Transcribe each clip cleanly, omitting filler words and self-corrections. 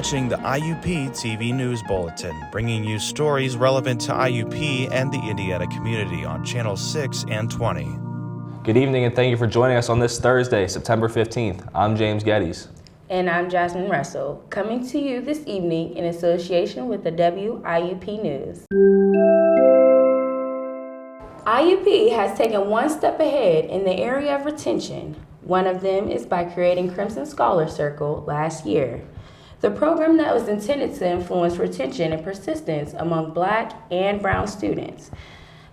watching the IUP TV News Bulletin, bringing you stories relevant to IUP and the Indiana community on Channel 6 and 20. Good evening and thank you for joining us on this Thursday, September 15th. I'm James Geddes. And I'm Jasmine Russell, coming to you this evening in association with the WIUP News. IUP has taken one step ahead in the area of retention. One of them is by creating Crimson Scholar Circle last year. The program that was intended to influence retention and persistence among Black and Brown students.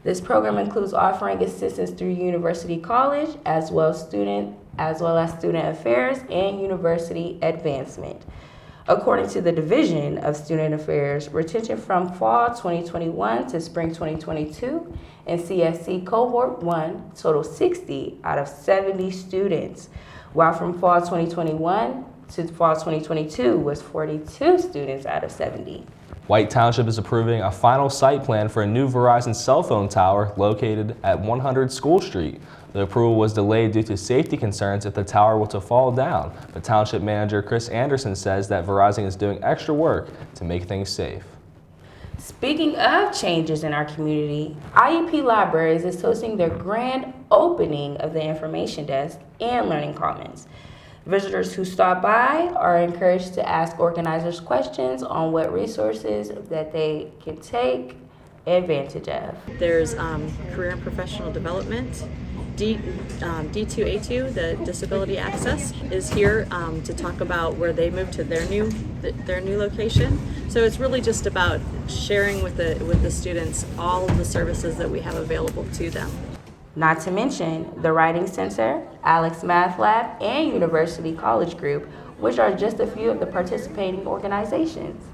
This program includes offering assistance through University College as well as student affairs and university advancement. According to the Division of Student Affairs, retention from fall 2021 to spring 2022 in CSC Cohort 1 totaled 60 out of 70 students, while from fall 2021 to fall 2022 was 42 students out of 70. White Township is approving a final site plan for a new Verizon cell phone tower located at 100 School Street. The approval was delayed due to safety concerns if the tower were to fall down, but Township Manager Chris Anderson says that Verizon is doing extra work to make things safe. Speaking of changes in our community, IUP Libraries is hosting their grand opening of the Information Desk and Learning Commons. Visitors who stop by are encouraged to ask organizers questions on what resources that they can take advantage of. There's career and professional development. D2A2, the Disability Access, is here to talk about where they moved to their new location. So it's really just about sharing with the students all of the services that we have available to them. Not to mention the Writing Center, Alex Math Lab, and University College Group, which are just a few of the participating organizations.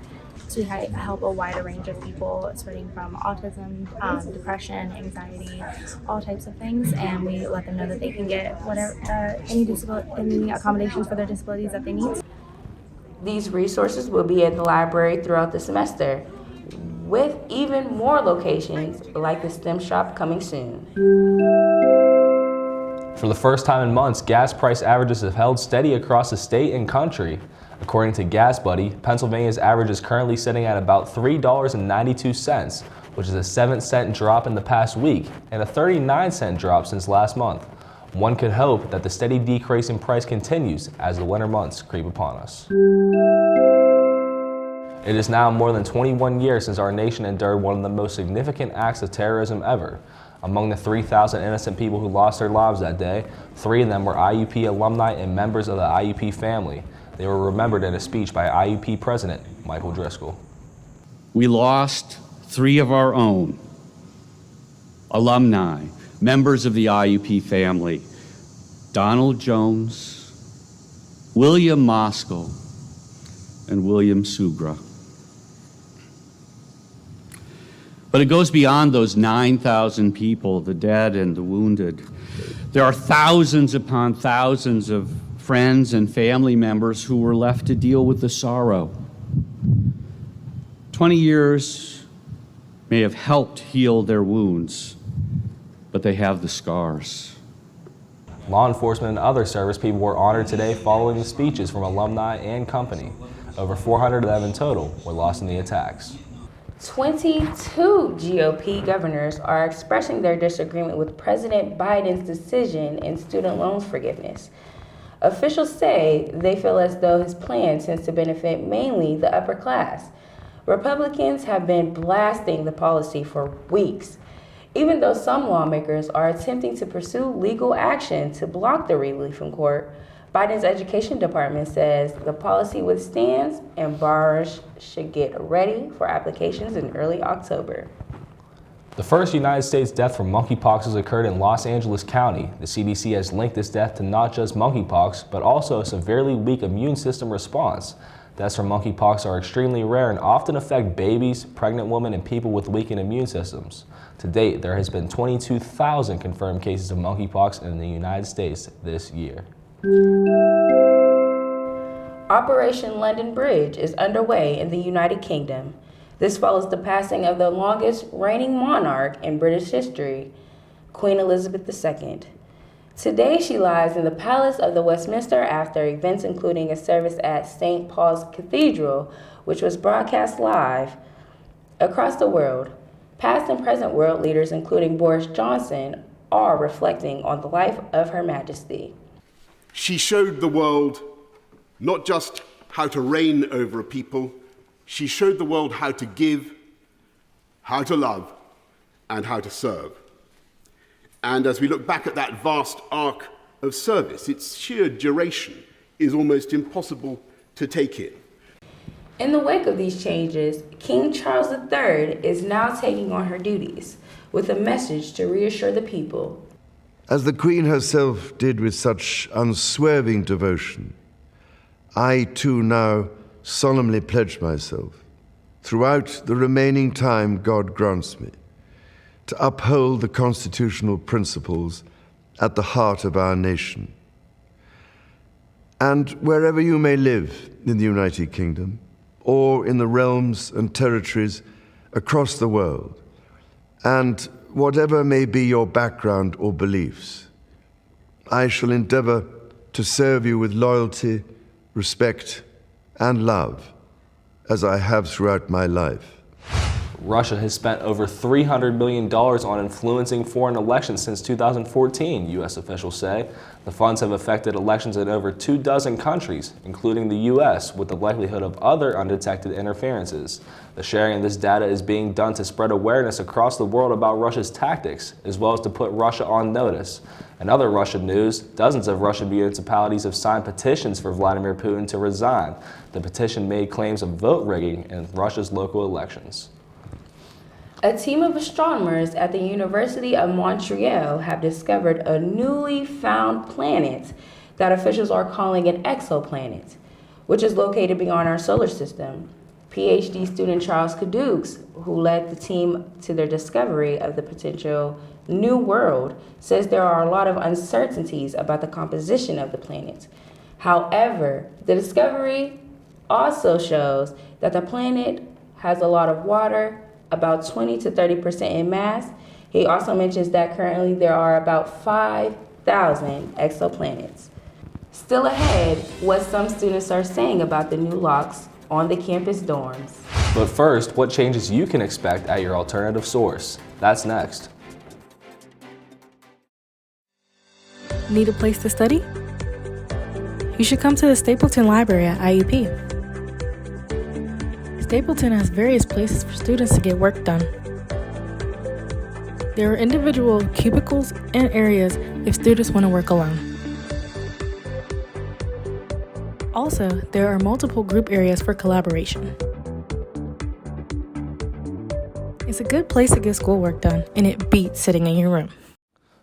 So we help a wider range of people, spreading from autism, depression, anxiety, all types of things, and we let them know that they can get any accommodations for their disabilities that they need. These resources will be at the library throughout the semester, with even more locations like the STEM shop coming soon. For the first time in months, gas price averages have held steady across the state and country. According to Gas Buddy, Pennsylvania's average is currently sitting at about $3.92, which is a 7-cent drop in the past week and a 39-cent drop since last month. One could hope that the steady decrease in price continues as the winter months creep upon us. It is now more than 21 years since our nation endured one of the most significant acts of terrorism ever. Among the 3,000 innocent people who lost their lives that day, 3 of them were IUP alumni and members of the IUP family. They were remembered in a speech by IUP President Michael Driscoll. We lost 3 of our own, alumni, members of the IUP family, Donald Jones, William Moskal, and William Sugra. But it goes beyond those 9,000 people, the dead and the wounded. There are thousands upon thousands of friends and family members who were left to deal with the sorrow. 20 years may have helped heal their wounds, but they have the scars. Law enforcement and other service people were honored today following the speeches from alumni and company. Over 400 of them in total were lost in the attacks. 22 GOP governors are expressing their disagreement with President Biden's decision in student loans forgiveness. Officials say they feel as though his plan tends to benefit mainly the upper class. Republicans have been blasting the policy for weeks, even though some lawmakers are attempting to pursue legal action to block the relief from court. Biden's education department says the policy withstands and borrowers should get ready for applications in early October. The first United States death from monkeypox has occurred in Los Angeles County. The CDC has linked this death to not just monkeypox, but also a severely weak immune system response. Deaths from monkeypox are extremely rare and often affect babies, pregnant women, and people with weakened immune systems. To date, there has been 22,000 confirmed cases of monkeypox in the United States this year. Operation London Bridge is underway in the United Kingdom. This follows the passing of the longest reigning monarch in British history, Queen Elizabeth II. Today she lies in the Palace of the Westminster after events including a service at St. Paul's Cathedral, which was broadcast live across the world. Past and present world leaders, including Boris Johnson, are reflecting on the life of Her Majesty. She showed the world not just how to reign over a people, she showed the world how to give, how to love, and how to serve. And as we look back at that vast arc of service, its sheer duration is almost impossible to take in. In the wake of these changes, King Charles III is now taking on her duties with a message to reassure the people. As the Queen herself did with such unswerving devotion, I too now solemnly pledge myself, throughout the remaining time God grants me, to uphold the constitutional principles at the heart of our nation. And wherever you may live in the United Kingdom, or in the realms and territories across the world, and whatever may be your background or beliefs, I shall endeavor to serve you with loyalty, respect, and love, as I have throughout my life. Russia has spent over $300 million on influencing foreign elections since 2014, U.S. officials say. The funds have affected elections in over 24 countries, including the U.S., with the likelihood of other undetected interferences. The sharing of this data is being done to spread awareness across the world about Russia's tactics, as well as to put Russia on notice. In other Russian news, dozens of Russian municipalities have signed petitions for Vladimir Putin to resign. The petition made claims of vote rigging in Russia's local elections. A team of astronomers at the University of Montreal have discovered a newly found planet that officials are calling an exoplanet, which is located beyond our solar system. PhD student Charles Kadukes, who led the team to their discovery of the potential new world, says there are a lot of uncertainties about the composition of the planet. However, the discovery also shows that the planet has a lot of water, about 20 to 30% in mass. He also mentions that currently there are about 5,000 exoplanets. Still ahead, what some students are saying about the new locks on the campus dorms. But first, what changes you can expect at your alternative source. That's next. Need a place to study? You should come to the Stapleton Library at IUP. Stapleton has various places for students to get work done. There are individual cubicles and areas if students want to work alone. Also, there are multiple group areas for collaboration. It's a good place to get schoolwork done, and it beats sitting in your room.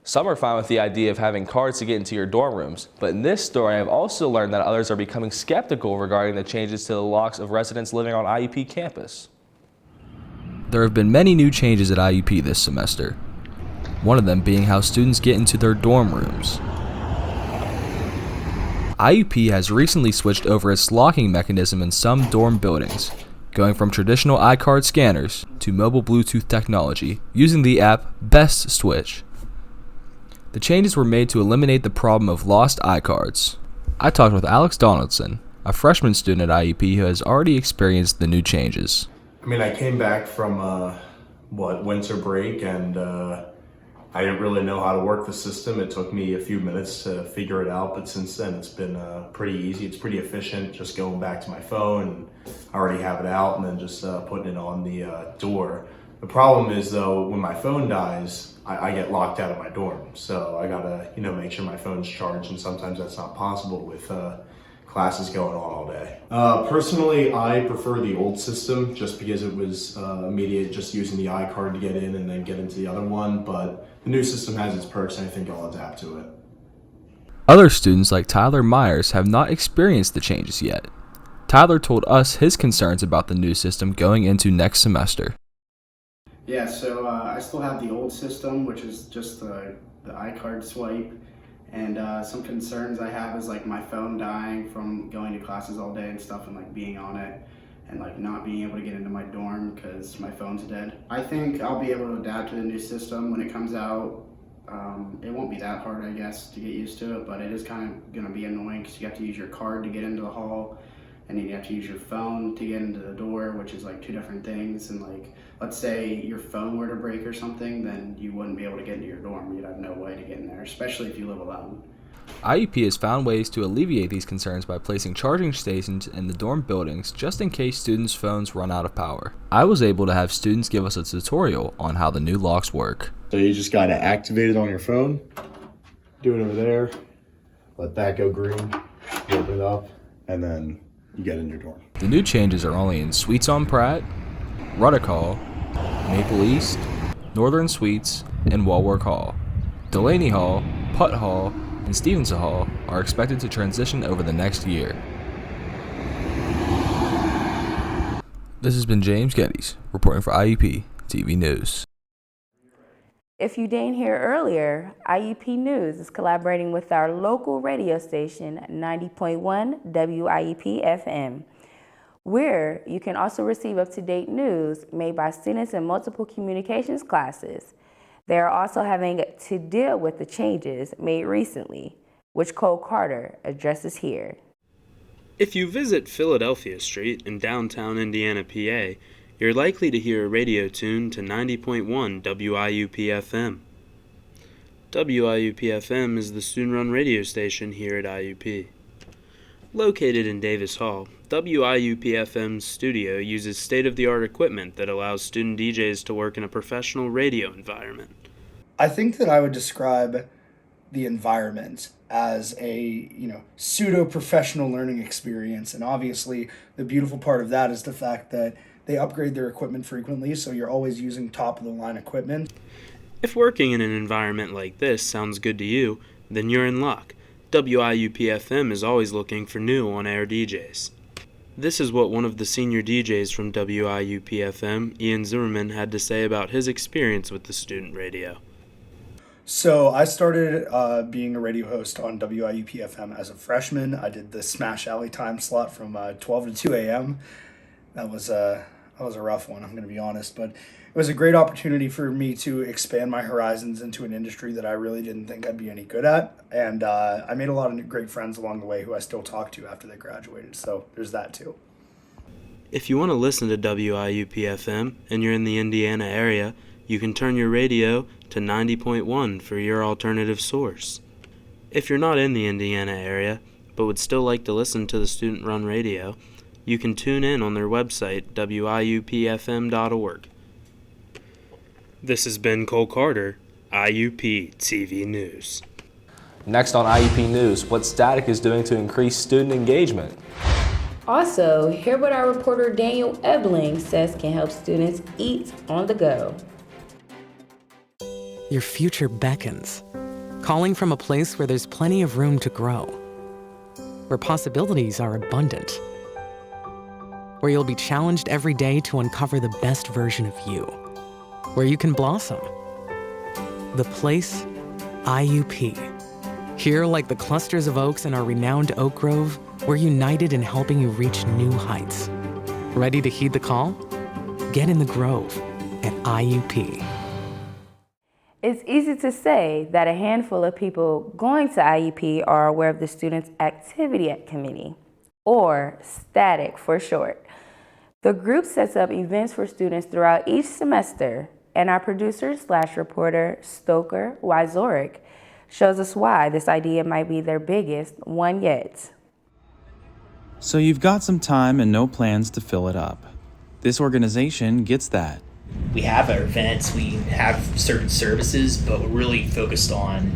Some are fine with the idea of having cards to get into your dorm rooms, but in this story I've also learned that others are becoming skeptical regarding the changes to the locks of residents living on IUP campus. There have been many new changes at IUP this semester, one of them being how students get into their dorm rooms. IUP has recently switched over its locking mechanism in some dorm buildings, going from traditional iCard scanners to mobile Bluetooth technology using the app Best Switch. The changes were made to eliminate the problem of lost iCards. I talked with Alex Donaldson, a freshman student at IUP who has already experienced the new changes. I mean, I came back from winter break, and I didn't really know how to work the system. It took me a few minutes to figure it out, but since then it's been pretty easy. It's pretty efficient, just going back to my phone, and I already have it out, and then just putting it on the door. The problem is, though, when my phone dies, I get locked out of my dorm. So I gotta, make sure my phone's charged, and sometimes that's not possible with classes going on all day. Personally, I prefer the old system just because it was immediate, just using the iCard to get in and then get into the other one. But the new system has its perks, and I think I'll adapt to it. Other students like Tyler Myers have not experienced the changes yet. Tyler told us his concerns about the new system going into next semester. Yeah, so I still have the old system, which is just the iCard swipe, and some concerns I have is like my phone dying from going to classes all day and stuff, and like being on it, and like not being able to get into my dorm because my phone's dead. I think I'll be able to adapt to the new system when it comes out. It won't be that hard, I guess, to get used to it, but it is kind of going to be annoying because you have to use your card to get into the hall, and then you have to use your phone to get into the door, which is like two different things. And like, let's say your phone were to break or something, then you wouldn't be able to get into your dorm. You'd have no way to get in there, especially if you live alone. IUP has found ways to alleviate these concerns by placing charging stations in the dorm buildings just in case students' phones run out of power. I was able to have students give us a tutorial on how the new locks work. So you just got to activate it on your phone, do it over there, let that go green, you open it up, and then you get in your dorm. The new changes are only in Suites on Pratt, Ruddock Hall, Maple East, Northern Suites, and Walwork Hall. Delaney Hall, Putt Hall, and Stevenson Hall are expected to transition over the next year. This has been James Geddes, reporting for IUP TV News. If you didn't hear earlier, IUP News is collaborating with our local radio station, 90.1 WIUP FM, where you can also receive up-to-date news made by students in multiple communications classes. They are also having to deal with the changes made recently, which Cole Carter addresses here. If you visit Philadelphia Street in downtown Indiana, PA, you're likely to hear a radio tune to 90.1 WIUP FM. WIUP FM is the student-run radio station here at IUP. Located in Davis Hall, WIUP FM's studio uses state-of-the-art equipment that allows student DJs to work in a professional radio environment. I think that I would describe the environment as a, pseudo-professional learning experience. And obviously, the beautiful part of that is the fact that they upgrade their equipment frequently, so you're always using top-of-the-line equipment. If working in an environment like this sounds good to you, then you're in luck. WIUP FM is always looking for new on-air DJs. This is what one of the senior DJs from WIUP FM, Ian Zimmerman, had to say about his experience with the student radio. So I started being a radio host on WIUP FM as a freshman. I did the Smash Alley time slot from 12 to 2 a.m. That was a rough one, I'm going to be honest, but it was a great opportunity for me to expand my horizons into an industry that I really didn't think I'd be any good at, and I made a lot of great friends along the way who I still talk to after they graduated, so there's that too. If you want to listen to WIUP FM and you're in the Indiana area, you can turn your radio to 90.1 for your alternative source. If you're not in the Indiana area, but would still like to listen to the student-run radio, you can tune in on their website, wiupfm.org. This has been Cole Carter, IUP TV News. Next on IUP News, what Static is doing to increase student engagement. Also, hear what our reporter Daniel Ebling says can help students eat on the go. Your future beckons, calling from a place where there's plenty of room to grow, where possibilities are abundant, where you'll be challenged every day to uncover the best version of you, where you can blossom. The place, IUP. Here, like the clusters of oaks in our renowned oak grove, we're united in helping you reach new heights. Ready to heed the call? Get in the grove at IUP. It's easy to say that a handful of people going to IUP are aware of the Students' Activity Committee, or STATIC for short. The group sets up events for students throughout each semester, and our producer/reporter, Stoker Wyzorek, shows us why this idea might be their biggest one yet. So you've got some time and no plans to fill it up. This organization gets that. We have our events, we have certain services, but we're really focused on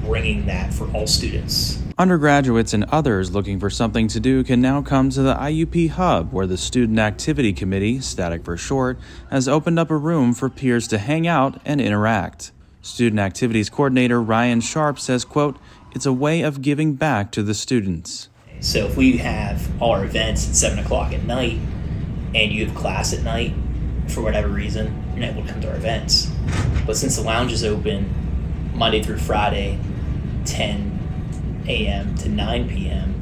bringing that for all students. Undergraduates and others looking for something to do can now come to the IUP Hub, where the Student Activity Committee, STATIC for short, has opened up a room for peers to hang out and interact. Student Activities Coordinator Ryan Sharp says, quote, "It's a way of giving back to the students." So if we have all our events at 7 o'clock at night and you have class at night, for whatever reason, you're not able to come to our events. But since the lounge is open Monday through Friday, 10 a.m. to 9 p.m.,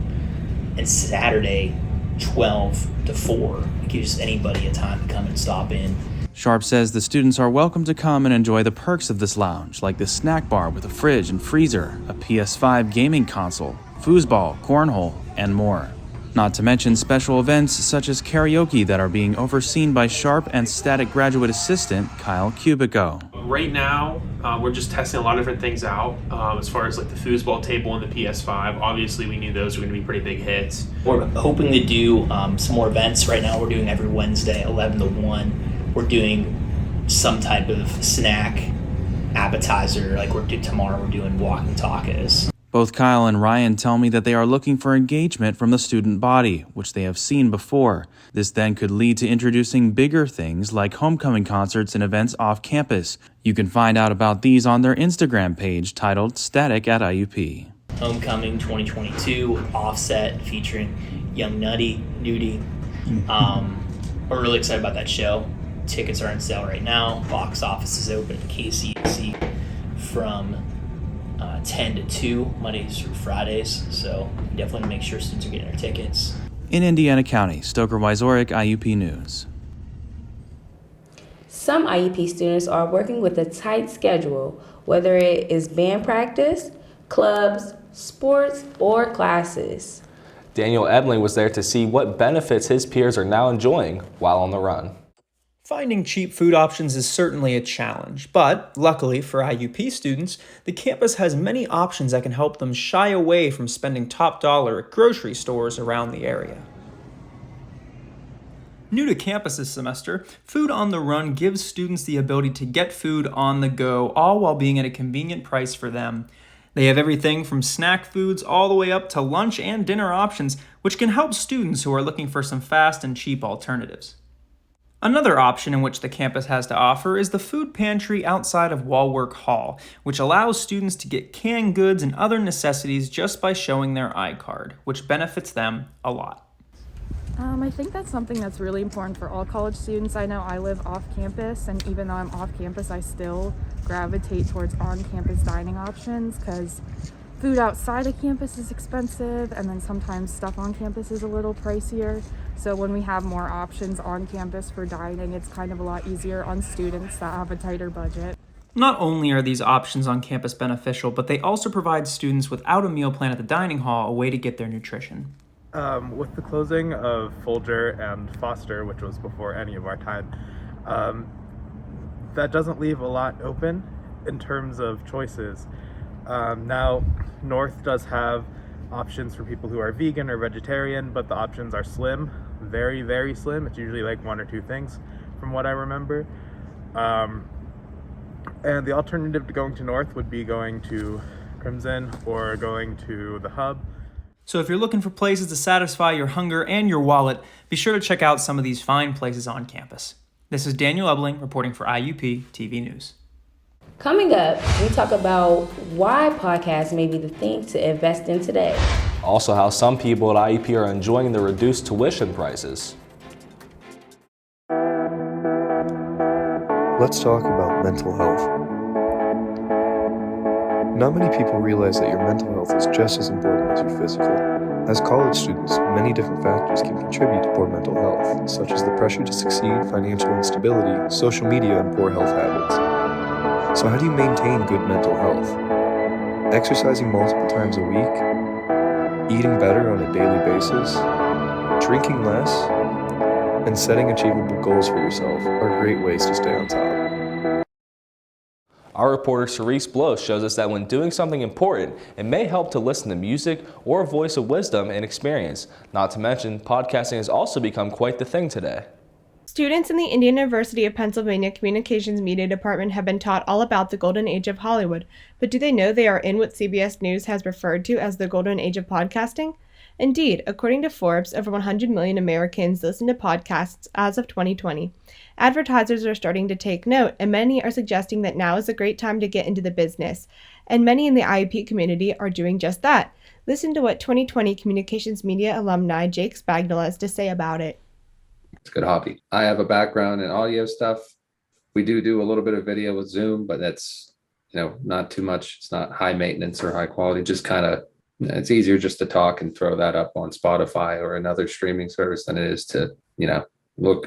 and Saturday, 12 to 4, it gives anybody a time to come and stop in. Sharp says the students are welcome to come and enjoy the perks of this lounge, like the snack bar with a fridge and freezer, a PS5 gaming console, foosball, cornhole, and more. Not to mention special events such as karaoke that are being overseen by Sharp and Static graduate assistant Kyle Cubico. Right now, we're just testing a lot of different things out as far as like the foosball table and the PS5. Obviously, we knew those were going to be pretty big hits. We're hoping to do some more events. Right now, we're doing every Wednesday, 11 to 1. We're doing some type of snack appetizer. Like tomorrow, we're doing walking tacos. Both Kyle and Ryan tell me that they are looking for engagement from the student body, which they have seen before. This then could lead to introducing bigger things like homecoming concerts and events off campus. You can find out about these on their Instagram page titled Static at IUP. Homecoming 2022 offset featuring Young Nudie. We're really excited about that show. Tickets are on sale right now. Box office is open at KCC from 10 to 2 Mondays through Fridays, so definitely make sure students are getting their tickets. In Indiana County, Stoker Wyzorek, IUP News. Some IUP students are working with a tight schedule, whether it is band practice, clubs, sports, or classes. Daniel Ebling was there to see what benefits his peers are now enjoying while on the run. Finding cheap food options is certainly a challenge, but luckily for IUP students, the campus has many options that can help them shy away from spending top dollar at grocery stores around the area. New to campus this semester, Food on the Run gives students the ability to get food on the go, all while being at a convenient price for them. They have everything from snack foods all the way up to lunch and dinner options, which can help students who are looking for some fast and cheap alternatives. Another option in which the campus has to offer is the food pantry outside of Walwork Hall, which allows students to get canned goods and other necessities just by showing their iCard, which benefits them a lot. I think that's something that's really important for all college students. I know I live off campus, and even though I'm off campus, I still gravitate towards on-campus dining options because food outside of campus is expensive, and then sometimes stuff on campus is a little pricier. So when we have more options on campus for dining, it's kind of a lot easier on students that have a tighter budget. Not only are these options on campus beneficial, but they also provide students without a meal plan at the dining hall a way to get their nutrition. With the closing of Folger and Foster, which was before any of our time, that doesn't leave a lot open in terms of choices. Now, North does have options for people who are vegan or vegetarian, but the options are slim, very, very slim. It's usually like 1 or 2 things from what I remember. And the alternative to going to North would be going to Crimson or going to the Hub. So if you're looking for places to satisfy your hunger and your wallet, be sure to check out some of these fine places on campus. This is Daniel Ebling reporting for IUP TV News. Coming up, we talk about why podcasts may be the thing to invest in today. Also, how some people at IUP are enjoying the reduced tuition prices. Let's talk about mental health. Not many people realize that your mental health is just as important as your physical. As college students, many different factors can contribute to poor mental health, such as the pressure to succeed, financial instability, social media, and poor health habits. So how do you maintain good mental health? Exercising multiple times a week, eating better on a daily basis, drinking less, and setting achievable goals for yourself are great ways to stay on top. Our reporter Cerise Blow shows us that when doing something important, it may help to listen to music or a voice of wisdom and experience. Not to mention, podcasting has also become quite the thing today. Students in the Indiana University of Pennsylvania Communications Media Department have been taught all about the golden age of Hollywood, but do they know they are in what CBS News has referred to as the golden age of podcasting? Indeed, according to Forbes, over 100 million Americans listen to podcasts as of 2020. Advertisers are starting to take note, and many are suggesting that now is a great time to get into the business. And many in the IUP community are doing just that. Listen to what 2020 Communications Media alumni Jake Spagnol has to say about it. It's a good hobby. I have a background in audio stuff. We do a little bit of video with Zoom, but that's, not too much. It's not high maintenance or high quality, just kind of, it's easier just to talk and throw that up on Spotify or another streaming service than it is to,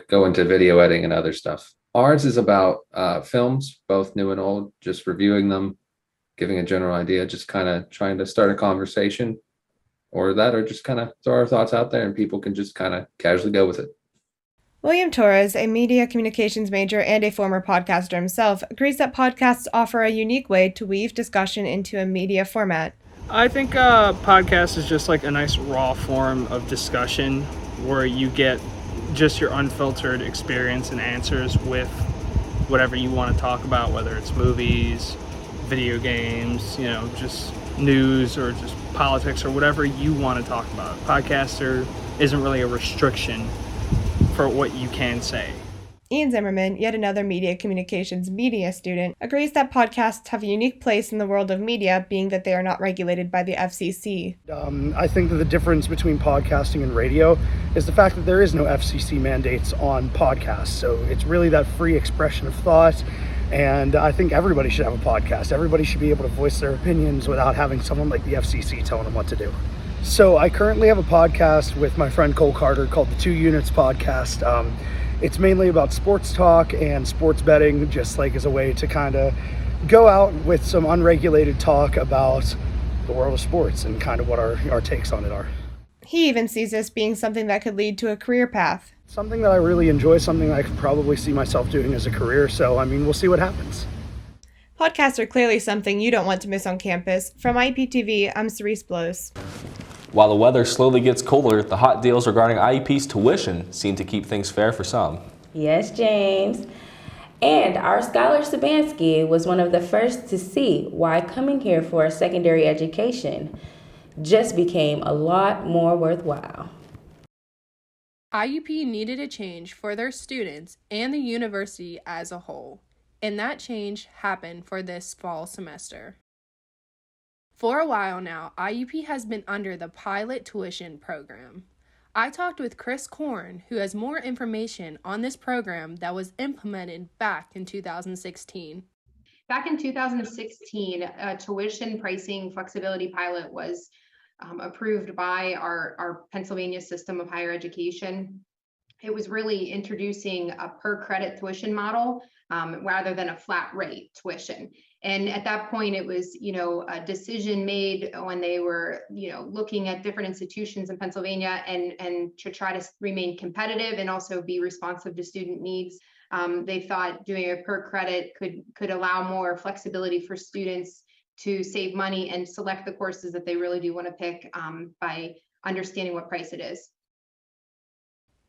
go into video editing and other stuff. Ours is about films, both new and old, just reviewing them, giving a general idea, just kind of trying to start a conversation or just kind of throw our thoughts out there and people can just kind of casually go with it. William Torres, a media communications major and a former podcaster himself, agrees that podcasts offer a unique way to weave discussion into a media format. I think a podcast is just like a nice raw form of discussion where you get just your unfiltered experience and answers with whatever you want to talk about, whether it's movies, video games, just news or just politics or whatever you want to talk about. Podcaster isn't really a restriction for what you can say. Ian Zimmerman, yet another media communications media student, agrees that podcasts have a unique place in the world of media, being that they are not regulated by the FCC. I think that the difference between podcasting and radio is the fact that there is no FCC mandates on podcasts. So it's really that free expression of thought. And I think everybody should have a podcast. Everybody should be able to voice their opinions without having someone like the FCC telling them what to do. So I currently have a podcast with my friend Cole Carter called the 2 Units Podcast. It's mainly about sports talk and sports betting, just like as a way to kind of go out with some unregulated talk about the world of sports and kind of what our takes on it are. He even sees this being something that could lead to a career path. Something that I really enjoy, something that I could probably see myself doing as a career. So, we'll see what happens. Podcasts are clearly something you don't want to miss on campus. From IUP, I'm Cerise Blows. While the weather slowly gets colder, the hot deals regarding IUP's tuition seem to keep things fair for some. Yes, James. And our scholar Sabansky was one of the first to see why coming here for a secondary education just became a lot more worthwhile. IUP needed a change for their students and the university as a whole, and that change happened for this fall semester. For a while now, IUP has been under the pilot tuition program. I talked with Chris Korn, who has more information on this program that was implemented back in 2016. Back in 2016, a tuition pricing flexibility pilot was approved by our Pennsylvania system of higher education. It was really introducing a per credit tuition model rather than a flat rate tuition. And at that point, it was, a decision made when they were, looking at different institutions in Pennsylvania and to try to remain competitive and also be responsive to student needs. They thought doing a per credit could allow more flexibility for students to save money and select the courses that they really do want to pick by understanding what price it is.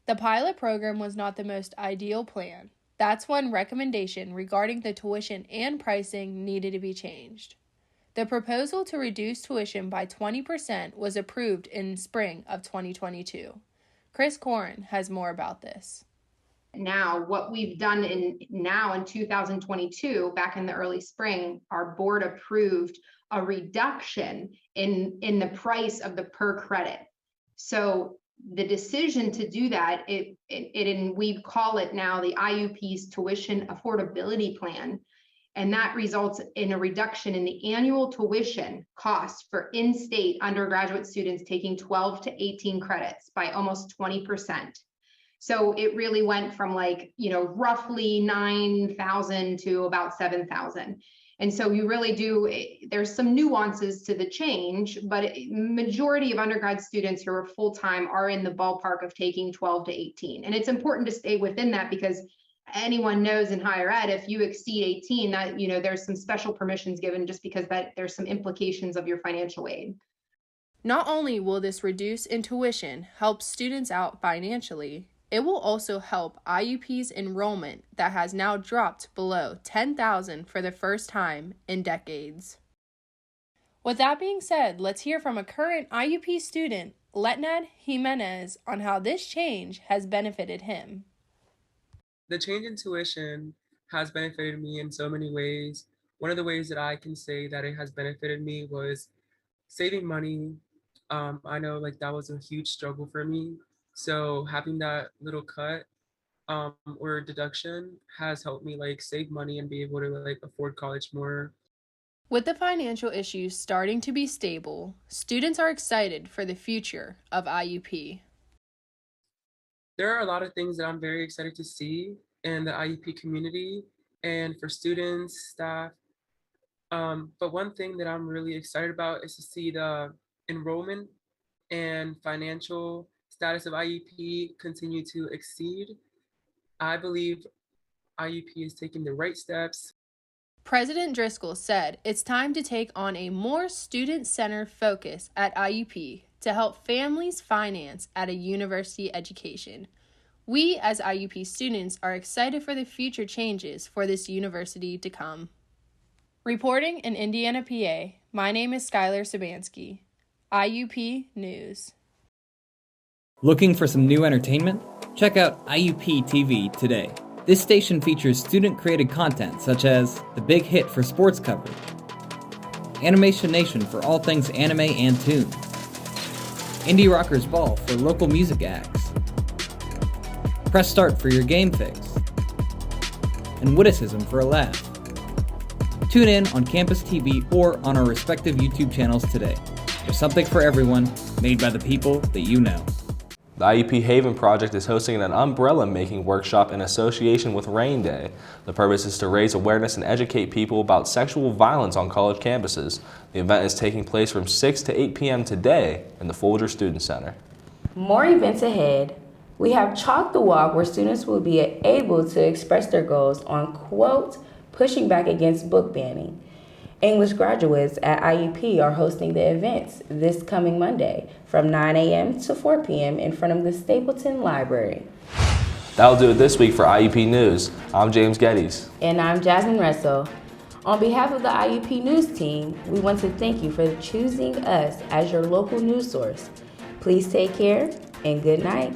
The pilot program was not the most ideal plan. That's one recommendation regarding the tuition and pricing needed to be changed. The proposal to reduce tuition by 20% was approved in spring of 2022. Chris Korn has more about this. Now, what we've done in 2022, back in the early spring, our board approved a reduction in the price of the per credit. So the decision to do that, we call it now the IUP's tuition affordability plan, and that results in a reduction in the annual tuition cost for in-state undergraduate students taking 12 to 18 credits by almost 20%. So it really went from roughly 9,000 to about 7,000. And so you really do, there's some nuances to the change, but majority of undergrad students who are full-time are in the ballpark of taking 12 to 18. And it's important to stay within that because anyone knows in higher ed, if you exceed 18, that, there's some special permissions given just because that there's some implications of your financial aid. Not only will this reduce in tuition help students out financially, it will also help IUP's enrollment that has now dropped below 10,000 for the first time in decades. With that being said, let's hear from a current IUP student, Letned Jimenez, on how this change has benefited him. The change in tuition has benefited me in so many ways. One of the ways that I can say that it has benefited me was saving money. I know that was a huge struggle for me. So having that little cut or deduction has helped me save money and be able to afford college more. With the financial issues starting to be stable, students are excited for the future of IUP. There are a lot of things that I'm very excited to see. and the IUP community and for students, staff. But one thing that I'm really excited about is to see the enrollment and financial status of IUP continue to exceed. I believe IUP is taking the right steps. President Driscoll said it's time to take on a more student-centered focus at IUP to help families finance at a university education. We, as IUP students, are excited for the future changes for this university to come. Reporting in Indiana, PA, my name is Skylar Sabansky. IUP News. Looking for some new entertainment? Check out IUP TV today. This station features student-created content such as The Big Hit for sports coverage, Animation Nation for all things anime and tunes, Indie Rockers Ball for local music acts, Press Start for your game fix, and Witticism for a laugh. Tune in on campus TV or on our respective YouTube channels today. There's something for everyone, made by the people that you know. The IUP Haven Project is hosting an umbrella making workshop in association with Rain Day. The purpose is to raise awareness and educate people about sexual violence on college campuses. The event is taking place from 6 to 8 p.m. today in the Folger Student Center. More events ahead. We have Chalk the Walk, where students will be able to express their goals on, quote, pushing back against book banning. English graduates at IUP are hosting the events this coming Monday from 9 a.m. to 4 p.m. in front of the Stapleton Library. That'll do it this week for IUP News. I'm James Geddes. And I'm Jasmine Russell. On behalf of the IUP News team, we want to thank you for choosing us as your local news source. Please take care and good night.